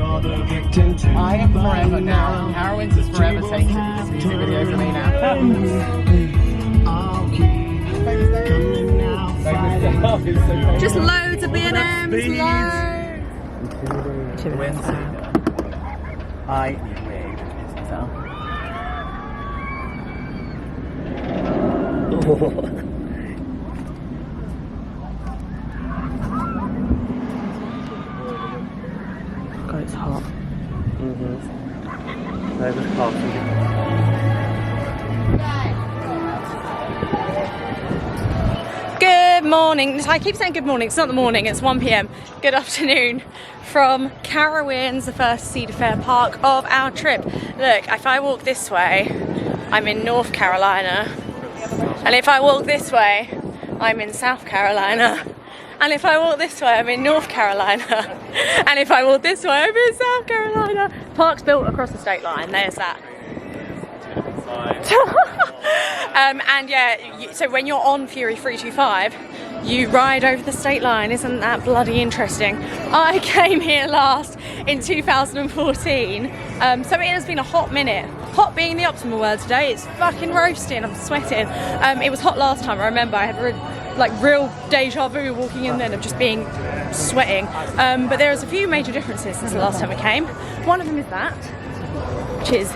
I am forever now. Carowinds is forever taking this music video for me now. Just loads of B&Ms, loads. I need a wig. God, it's hot. Good morning. I keep saying good morning. It's not the morning. It's 1 PM. Good afternoon from Carowinds, the first Cedar Fair park of our trip. Look, if I walk this way, I'm in North Carolina. And if I walk this way, I'm in South Carolina. And if I walk this way, I'm in North Carolina. And if I walk this way, I'm in South Carolina. Park's built across the state line. There's that. And yeah, so when you're on Fury 325, you ride over the state line. Isn't that bloody interesting? I came here last in 2014, so it has been a hot minute. Hot being the optimal word today. It's fucking roasting. I'm sweating. It was hot last time. I remember I had real deja vu walking in then of just being sweating. But there's a few major differences since the last time we came. One of them is that, which is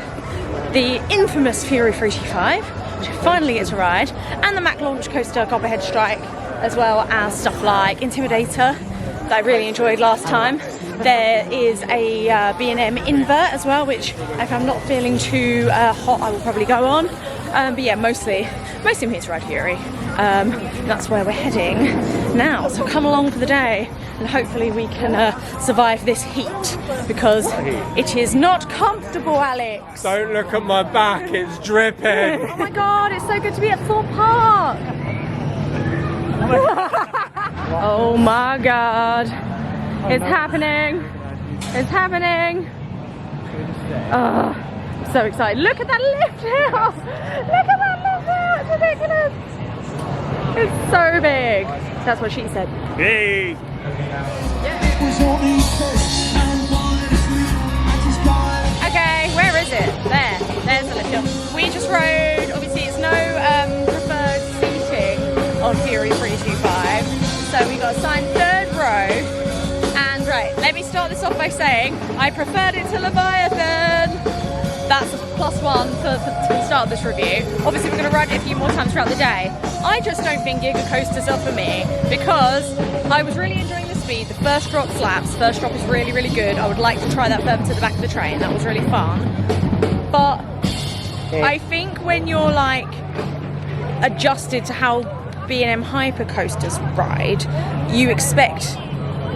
the infamous Fury 325, which finally gets to ride, and the Mack launch coaster Copperhead Strike, as well as stuff like Intimidator that I really enjoyed last time. There is a B&M invert as well, which if I'm not feeling too hot, I will probably go on. But yeah, mostly I'm here to ride Fury. That's where we're heading now. So come along for the day, and hopefully we can survive this heat, because it is not comfortable, Alex. Don't look at my back, it's dripping. Oh my god, it's so good to be at Thorpe Park. Oh my god. It's happening. It's happening. Oh, I'm so excited. Look at that lift hill. Look at that lift hill. It's ridiculous. It's so big. That's what she said. Hey. Okay, where is it? There's the lift hill. We just rode, obviously it's no preferred seating on Fury 325. So we got assigned third row. And right, let me start this off by saying I preferred it to Leviathan. That's a +1 for the start of this review. Obviously we're going to ride it a few more times throughout the day. I just don't think Giga Coasters are for me, because I was really enjoying the speed. The first drop slaps. First drop was really, really good. I would like to try that further to the back of the train. That was really fun. But I think when you're like adjusted to how B&M hyper coasters ride, you expect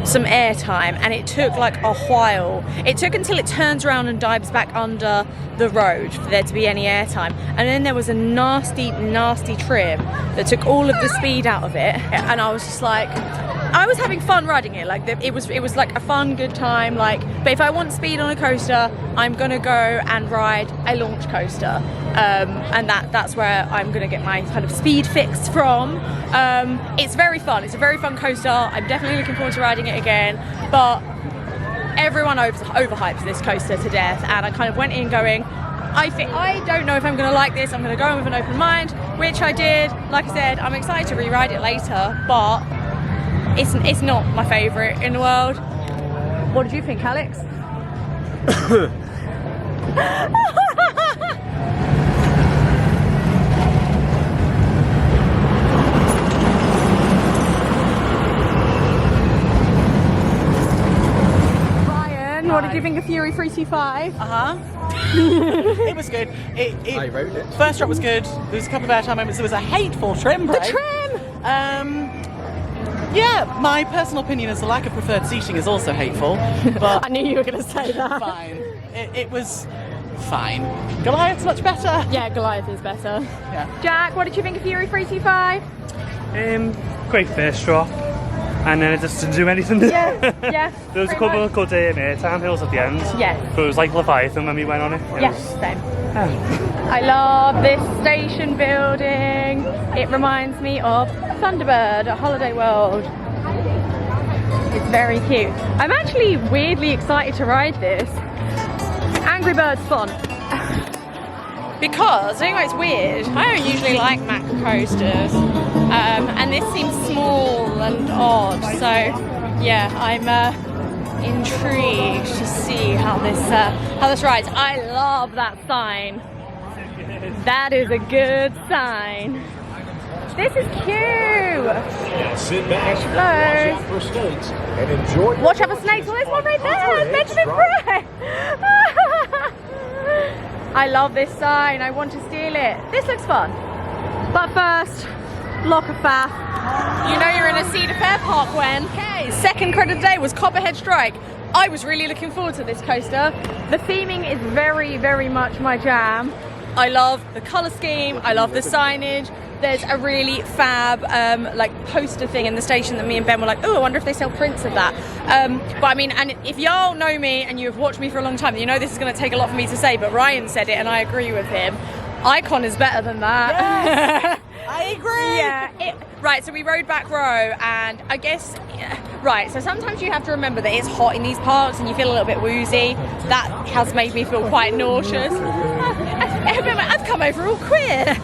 some air time, and it took like a while. It took until it turns around and dives back under the road for there to be any air time, and then there was a nasty trim that took all of the speed out of it, and I was just like, I was having fun riding it. Like it was like a fun, good time. Like, but if I want speed on a coaster, I'm gonna go and ride a launch coaster, and that's where I'm gonna get my kind of speed fix from. It's very fun. It's a very fun coaster. I'm definitely looking forward to riding it again. But everyone overhypes this coaster to death, and I kind of went in going, I don't know if I'm gonna like this. I'm gonna go in with an open mind, which I did. Like I said, I'm excited to re-ride it later, but it's not my favourite in the world. What did you think, Alex? Ryan, what did you think of Fury 325? It was good. I rode it. First drop was good. There was a couple of airtime moments. There was a hateful trim break. The trim! Yeah, my personal opinion is the lack of preferred seating is also hateful, but I knew you were going to say that. fine. It was fine. Goliath's much better. Yeah, Goliath is better. Yeah. Jack, what did you think of Fury 325? Great first drop, and then it just didn't do anything. Yeah. There was a couple of good airtime hills at the end. Yes. But it was like Leviathan when we went on it. Yes, same. I love this station building. It reminds me of Thunderbird at Holiday World. It's very cute. I'm actually weirdly excited to ride this. Angry Birds fun. Because, I think it's weird, I don't usually like Mack coasters. And this seems small and odd, so yeah, I'm intrigued to see how this rides. I love that sign. That is a good sign. This is cute. Sit back, Hello. watch out for snakes, and enjoy. Watch out for snakes. Oh, there's one right there. Benjamin Fry. I love this sign. I want to steal it. This looks fun. But first, lock of faff. You know you're in a Cedar Fair park when. Okay, second credit day was Copperhead Strike. I was really looking forward to this coaster. The theming is very, very much my jam. I love the colour scheme. I love the signage. There's a really fab like poster thing in the station that me and Ben were like, oh, I wonder if they sell prints of that. But I mean, and if y'all know me and you've watched me for a long time, you know this is going to take a lot for me to say, but Ryan said it and I agree with him. Icon is better than that. Yes, I agree. Yeah. Right, so we rode back row, and I guess, right, so sometimes you have to remember that it's hot in these parks and you feel a little bit woozy. That has made me feel quite nauseous. I've come over all queer.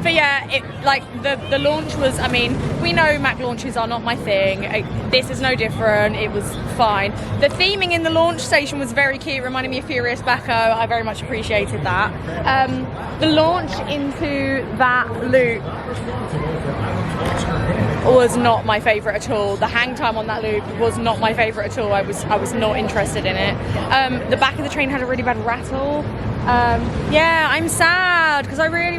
But yeah, like the launch was, I mean, we know Mack launches are not my thing. This is no different. It was fine. The theming in the launch station was very cute, reminded me of Furious Bacco. I very much appreciated that. The launch into that loop was not my favourite at all. The hang time on that loop was not my favourite at all. I was not interested in it. The back of the train had a really bad rattle. Yeah, I'm sad because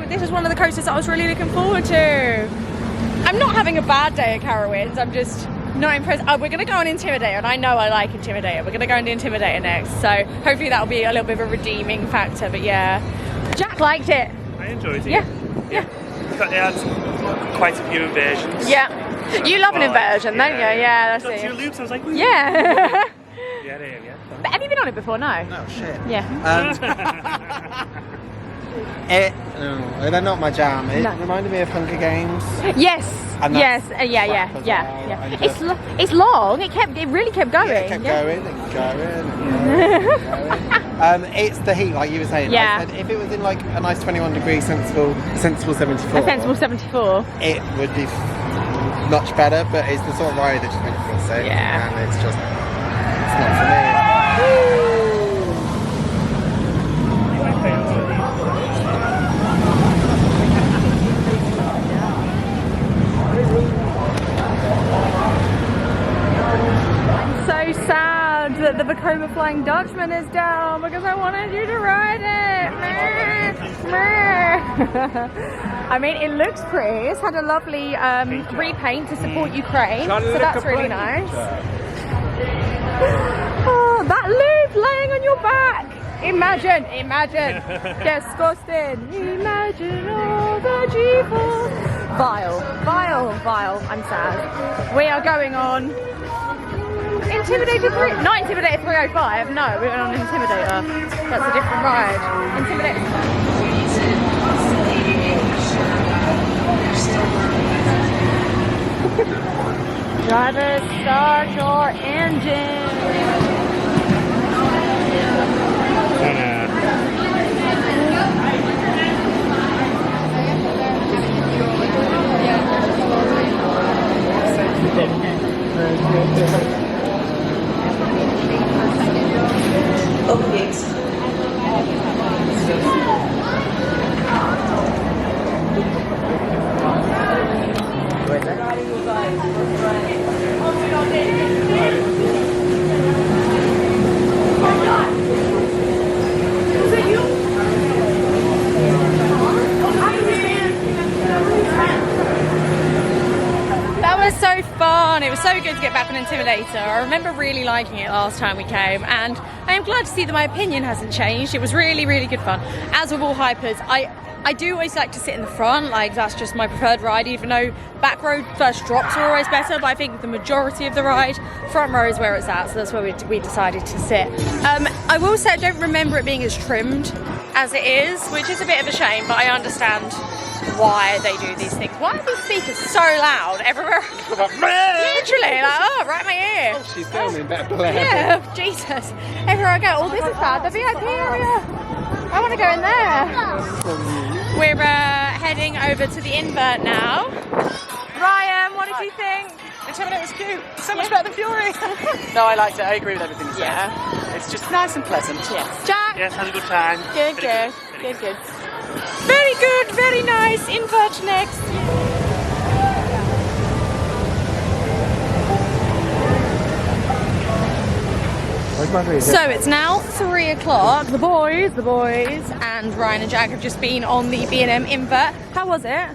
this is one of the coasters that I was really looking forward to. I'm not having a bad day at Carowinds, I'm just not impressed. We're going to go on Intimidator, and I know I like Intimidator. We're going to go into Intimidator next, so hopefully that'll be a little bit of a redeeming factor, but yeah. Jack liked it. I enjoyed it. Yeah. They had quite a few inversions. Yeah. You love an inversion, don't you? Yeah, that's Got it. 2 loops, I was like, Yeah. yeah. But have you been on it before? No. Oh shit. Yeah. They're not my jam. It No. reminded me of Hunger Games. Yes. And Yes. that's Yeah. crap as well, and just- It's long. It really kept going. Yeah, it kept going and going and going. It's the heat, like you were saying. Yeah. I said if it was in like a nice 21 degree sensible 74, A sensible 74. it would be much better. But it's the sort of ride that just makes me feel sick. Yeah. And it's not for me. So sad that the Vekoma Flying Dutchman is down because I wanted you to ride it. I mean, it looks pretty. It's had a lovely repaint to support Ukraine, so that's really nice. Oh, that loop laying on your back. Imagine. Disgusting. Imagine all the G-force. Vile. I'm sad. We are going on Intimidator 3, not Intimidator 305, no, we went on Intimidator. That's a different ride. Intimidator. Driver, start your engine. Cupcakes. That was so fun. It was so good to get back on Intimidator. I remember really liking it last time we came, and I am glad to see that my opinion hasn't changed. It was really, really good fun. As with all hypers, I do always like to sit in the front, like that's just my preferred ride, even though back row first drops are always better, but I think the majority of the ride, front row is where it's at, so that's where we decided to sit. I will say I don't remember it being as trimmed as it is, which is a bit of a shame, but I understand why they do these things. Why are these speakers so loud everywhere? Literally, like, oh, right in my ear. Oh, she's filming, better play. Yeah, Jesus. Everywhere I go, oh, this is bad, the VIP area. I want to go in there. We're heading over to the invert now. Ryan, what did you think? Intimidator was cute. So much better than Fury. No, I liked it. I agree with everything you said. Yeah. It's just nice and pleasant. Yes. Jack? Yes, had a good time. Good, good. Good, good. Very good, very nice. Invert next. So it's now 3 o'clock. The boys, and Ryan and Jack have just been on the B&M invert. How was it?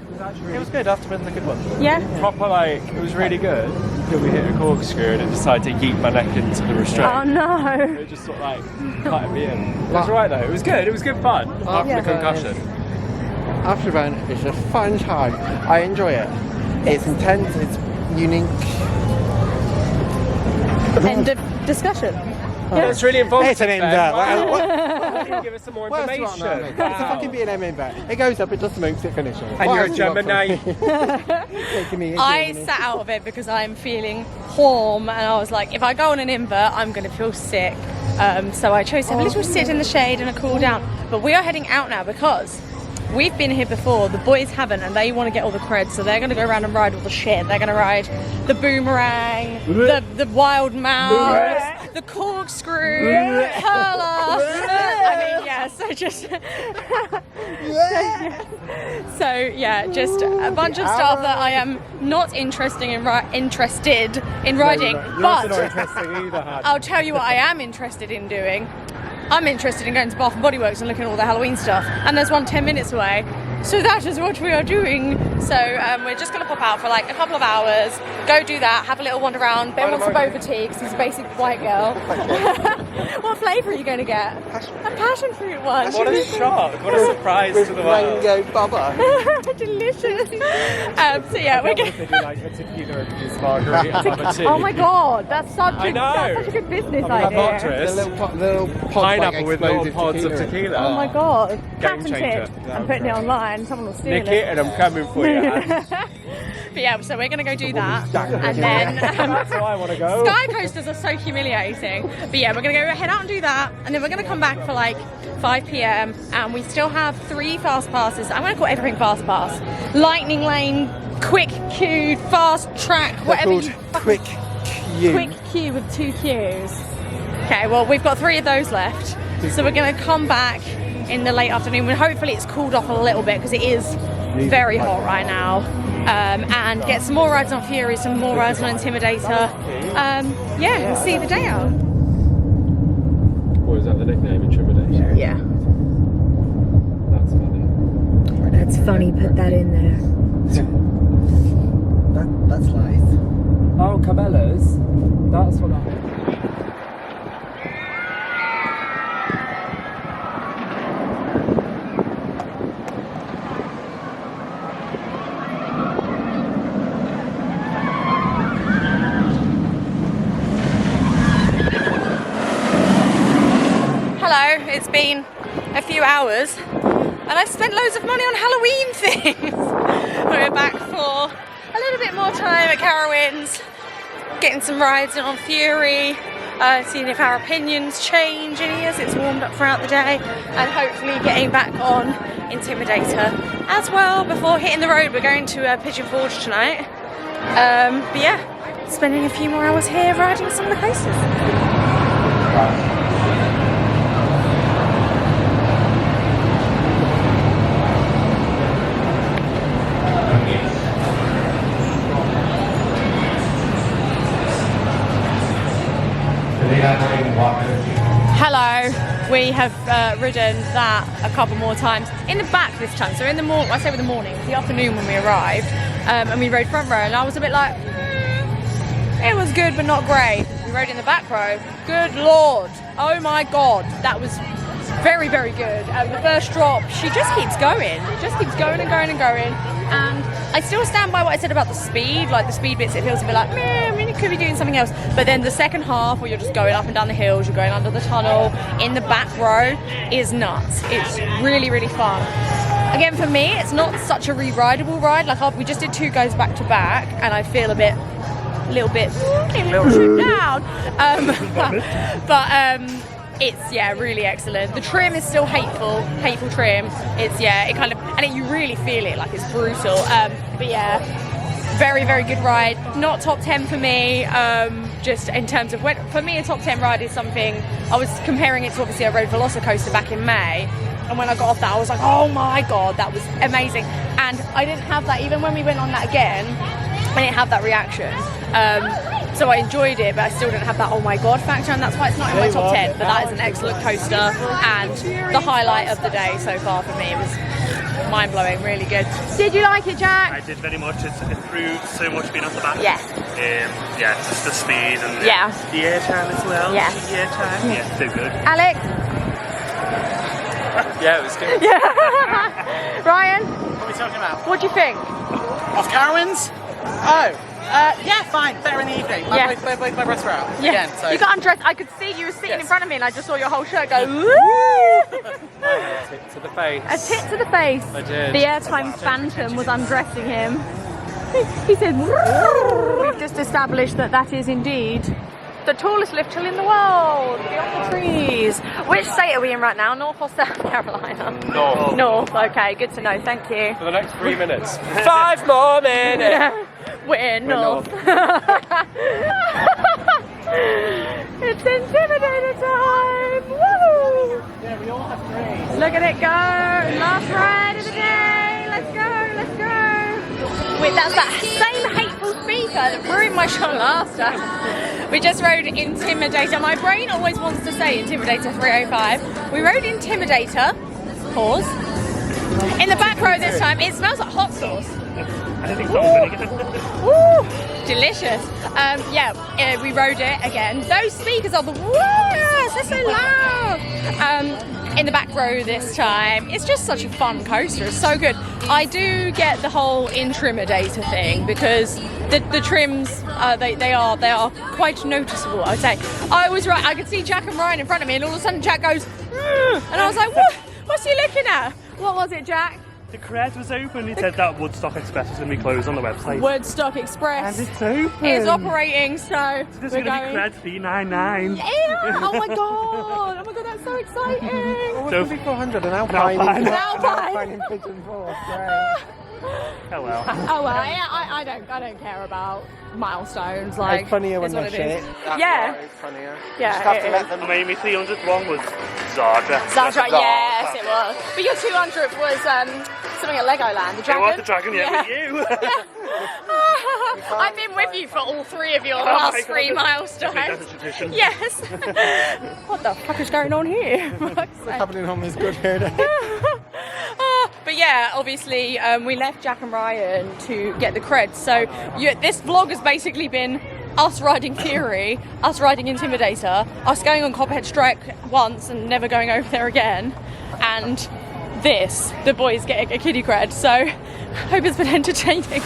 It was good after being a good one. Yeah? Proper, like, it was really good until we hit a corkscrew and it decided to yeet my neck into the restraint. Oh no. It just sort of like cut me in. It was right though, it was good fun after the concussion. After the event, it's a fun time. I enjoy it. It's intense, it's unique. End of discussion. Yeah, it's really informative. It's an invert. Why don't you give us some more information? It's a fucking B&M invert. It goes up, it does the mooks, it finishes. And you're a Gemini. I sat out of it because I'm feeling warm and I was like, if I go on an invert, I'm going to feel sick. So I chose to have a little sit in the shade and a cool down. But we are heading out now because we've been here before, the boys haven't, and they want to get all the creds, so they're going to go around and ride all the shit. They're going to ride the boomerang, the wild mouse, the corkscrew, curler. I mean, yeah, so just... so, yeah, just a bunch of stuff that I am not interested in riding, but I'll tell you what I am interested in doing. I'm interested in going to Bath and Body Works and looking at all the Halloween stuff, and there's one 10 minutes away, so that is what we are doing. So we're just going to pop out for like a couple of hours, go do that, have a little wander around. Ben wants a boba tea because he's a basic white girl. What flavour are you going to get? A passion fruit one. What a shock, what a surprise to the world. Mango bubba. Delicious. So yeah, we're going to... like a tequila infused margarita bubba tea. Oh my god, that's such I know. that's such a good business The idea. Little pineapple with little pods of tequila. Oh my god, Game patented. changer. I'm putting it online, someone will steal Nick it. it and I'm coming for you. But yeah, so we're going to go do that, and then That's how I want to go. sky coasters are so humiliating. But yeah, we're going to go head out and do that, and then we're going to come back for like 5 p.m. and we still have 3 fast passes. I'm going to call everything fast pass. Lightning lane, quick queue, fast track, whatever you quick queue. quick queue with 2 queues. Okay, well we've got 3 of those left, so we're going to come back in the late afternoon when hopefully it's cooled off a little bit because it is very hot right now, and get some more rides on Fury, some more rides on Intimidator, yeah, and see the day out. Or is that the nickname, Intimidator? Yeah. That's funny. That's funny, put that in there. That's nice. Oh, Cabela's. That's what I... It's been a few hours and I've spent loads of money on Halloween things. We're back for a little bit more time at Carowinds, getting some rides on Fury, seeing if our opinions change any as it's warmed up throughout the day, and hopefully getting back on Intimidator as well before hitting the road. We're going to Pigeon Forge tonight, but yeah, spending a few more hours here riding some of the coasters. Hello, we have ridden that a couple more times in the back this time. So in the morning, I say with the morning, the afternoon when we arrived, and we rode front row, and I was a bit like, it was good but not great. We rode in the back row. Good lord, oh my god, that was very, very good. The first drop, she just keeps going. It just keeps going and going and going. And I still stand by what I said about the speed. Like the speed bits, it feels a bit like, meh, I mean, you could be doing something else. But then the second half, where you're just going up and down the hills, you're going under the tunnel, in the back row, is nuts. It's really, really fun. Again, for me, it's not such a re-rideable ride. Like we just did 2 goes back to back, and I feel a little bit too down. But it's really excellent. The trim is still hateful trim. It's it kind of, and you really feel it, like it's brutal. But yeah, very, very good ride. Not top 10 for me. Just in terms of for me, a top 10 ride is something. I was comparing it to obviously I rode Velocicoaster back in May. And when I got off that, I was like, oh my God, that was amazing. And I didn't have that, even when we went on that again, I didn't have that reaction. So I enjoyed it, but I still didn't have that oh my God factor, and that's why it's not in my top 10. But that is an excellent coaster, and the highlight of the day so far for me. It was mind-blowing, really good. Did you like it, Jack? I did very much. It improved so much being off the back. Yeah. Just the speed and the air time as well. Yeah. The air time. Yeah, so good. Alex? Yeah, it was good. Ryan? What are we talking about? What do you think? Of Carowinds? Oh, yeah, fine. Better in the evening. Both my breaths were out again. So. You got undressed. I could see you were sitting in front of me, and I just saw your whole shirt go. Woo! A tit to the face. A tit to the face. I did. The airtime phantom was undressing him. He said, woo! We've just established that is indeed the tallest lift hill in the world, beyond the trees. Which state are we in right now, North or South Carolina? North. North, okay, good to know, thank you. For the next 3 minutes. 5 more minutes. We're North. It's Intimidator time! Woo! Yeah, we all have praise. Look at it go! Last ride of the day! Let's go, let's go! Wait, that's that same hateful speaker that ruined my shot last time. We just rode Intimidator. My brain always wants to say Intimidator 305. We rode Intimidator. Pause. In the back row this time. It smells like hot sauce. I don't think so. Ooh, delicious. We rode it again. Those speakers are the worst. They're so loud. In the back row this time. It's just such a fun coaster. It's so good. I do get the whole Intimidator thing because the trims they are quite noticeable. I'd say. I was right. I could see Jack and Ryan in front of me, and all of a sudden Jack goes, and I was like, what? What's he looking at? What was it, Jack? The cred was open. He said that Woodstock Express was going to be closed on the website. Woodstock Express. And it's open. It's operating, so There's we're going to be going. cred 399. Yeah! Oh my god! Oh my god, that's so exciting! Oh, So- it's 400 an Alpine. Alpine. Alpine. in Pigeon Force. Great. Oh well. Oh well, yeah, I don't care about milestones. Like It's funnier when it's what they're it shit. is. That's Yeah. why it's funnier. Yeah, Just have it to is. let them. I mean, my 300th one was Zardra. That's right. Yes, it was. But your 200th was something at Legoland. The It dragon. was the dragon, with you. I've been with you for all 3 of your Oh my last God, 3 that's milestones. a tradition. Yes. What the fuck is going on here? For fuck's sake. Happening on this good hair day. But yeah, obviously we left Jack and Ryan to get the creds. So this vlog has basically been us riding Fury, us riding Intimidator, us going on Copperhead Strike once and never going over there again, and the boys getting a kiddie cred. So hope it's been entertaining.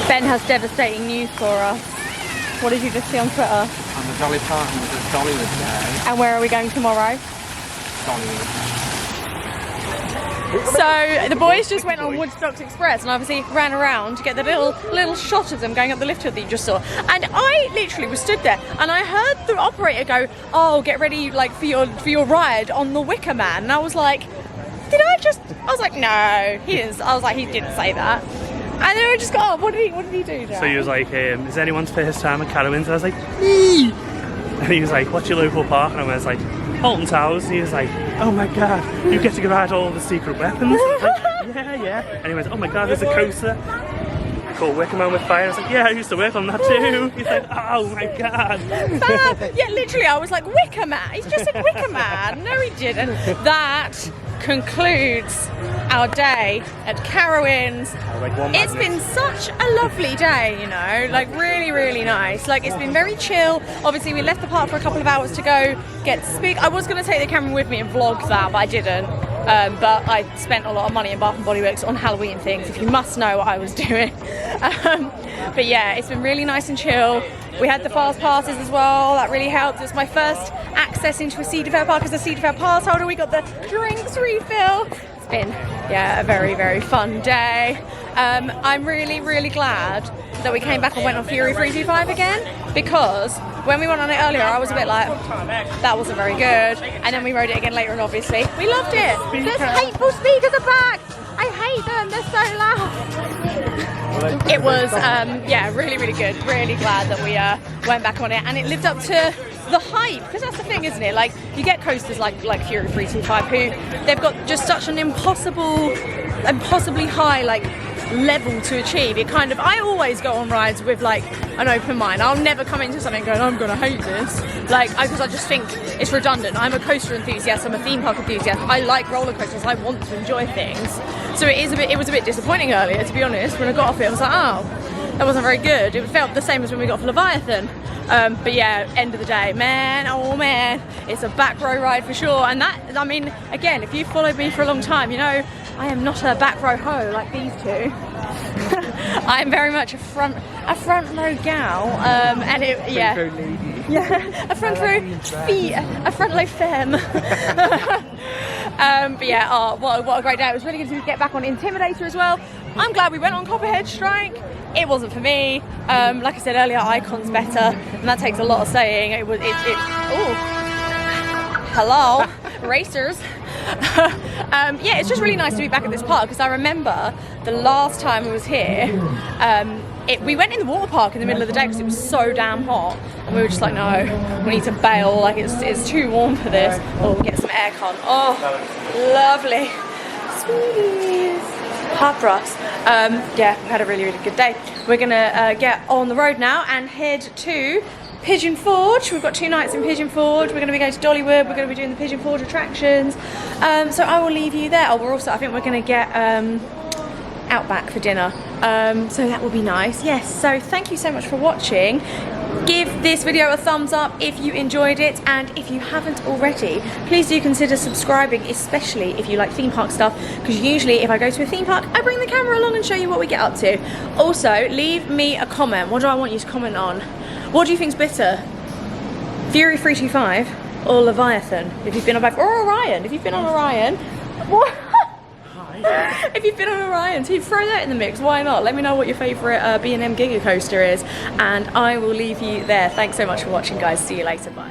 Ben has devastating news for us. What did you just see on Twitter? And the Dolly Parton was at Dollywood Day. And where are we going tomorrow? Dollywood. So the boys just went on Woodstock Express and obviously ran around to get the little shot of them going up the lift hill that you just saw. And I literally was stood there and I heard the operator go, "Oh, get ready like for your ride on the Wicker Man." And I was like, I was like, no, he didn't. I was like, he didn't say that. And then I just got, what did he do, Jack? So he was like, is anyone's first time at Carowinds? And I was like, me! And he was like, what's your local park? And I was like, Holton Towers. And he was like, oh my god, you get to ride all the secret weapons? And I was like, yeah. And he went, oh my god, there's a coaster called Wicker Man with Fire. I was like, yeah, I used to work on that too. He's like, oh my god. Fab. Yeah, literally, I was like, Wicker Man. He's just said Wicker Man. No, he didn't. That concludes our day at Carowinds. It's been such a lovely day, you know, like really nice. Like, it's been very chill. Obviously, we left the park for a couple of hours to go get to speak. I was going to take the camera with me and vlog that, but I didn't. But I spent a lot of money in Bath & Body Works on Halloween things, if you must know what I was doing. But yeah, it's been really nice and chill. We had the fast passes as well, that really helped. It was my first access into a Cedar Fair park as a Cedar Fair pass holder. We got the drinks refill. It's been, yeah, a very fun day. I'm really glad that we came back and went on Fury 325 again, because when we went on it earlier, I was a bit like, that wasn't very good. And then we rode it again later, and obviously we loved it. Those hateful speakers are back. I hate them, they're so loud. It was, yeah, really good. Really glad that we went back on it, and it lived up to the hype, because that's the thing, isn't it? Like, you get coasters like Fury 325 who they've got just such an impossibly high like level to achieve. It kind of, I always go on rides with like an open mind. I'll never come into something going, I'm gonna hate this, like, because I just think it's redundant. I'm a coaster enthusiast, I'm a theme park enthusiast, I like roller coasters, I want to enjoy things. So it was a bit disappointing earlier, to be honest. When I got off it, I was like, oh, that wasn't very good. It felt the same as when we got off Leviathan. But yeah, end of the day, man, oh man, it's a back row ride for sure. And that, I mean, again, if you've followed me for a long time, you know I am not a back row hoe like these two. I'm very much a front row gal, and it, yeah, a front row femme. But yeah, oh, what a great day. It was really good to get back on Intimidator as well. I'm glad we went on Copperhead Strike. It wasn't for me. Like I said earlier, Icon's better, and that takes a lot of saying. Oh, hello, racers. Yeah, it's just really nice to be back at this park, because I remember the last time we was here, we went in the water park in the middle of the day because it was so damn hot, and we were just like, no, we need to bail, like it's too warm for this. Oh, we'll get some aircon. Oh, lovely. Sweeties. Hard for us. Yeah, we had a really good day. We're gonna get on the road now and head to Pigeon Forge. We've got 2 nights in Pigeon Forge. We're going to be going to Dollywood. We're going to be doing the Pigeon Forge attractions. So I will leave you there. Oh, I think we're going to get Outback for dinner. So that will be nice. Yes, so thank you so much for watching. Give this video a thumbs up if you enjoyed it, and if you haven't already, please do consider subscribing, especially if you like theme park stuff, because usually if I go to a theme park, I bring the camera along and show you what we get up to. Also, leave me a comment. What do I want you to comment on? What do you think's better? Fury 325 or Leviathan? If you've been on both, or Orion. If you've been on Orion, what? If you've been on Orion, so you throw that in the mix, why not? Let me know what your favourite B&M Giga Coaster is, and I will leave you there. Thanks so much for watching, guys. See you later, bye.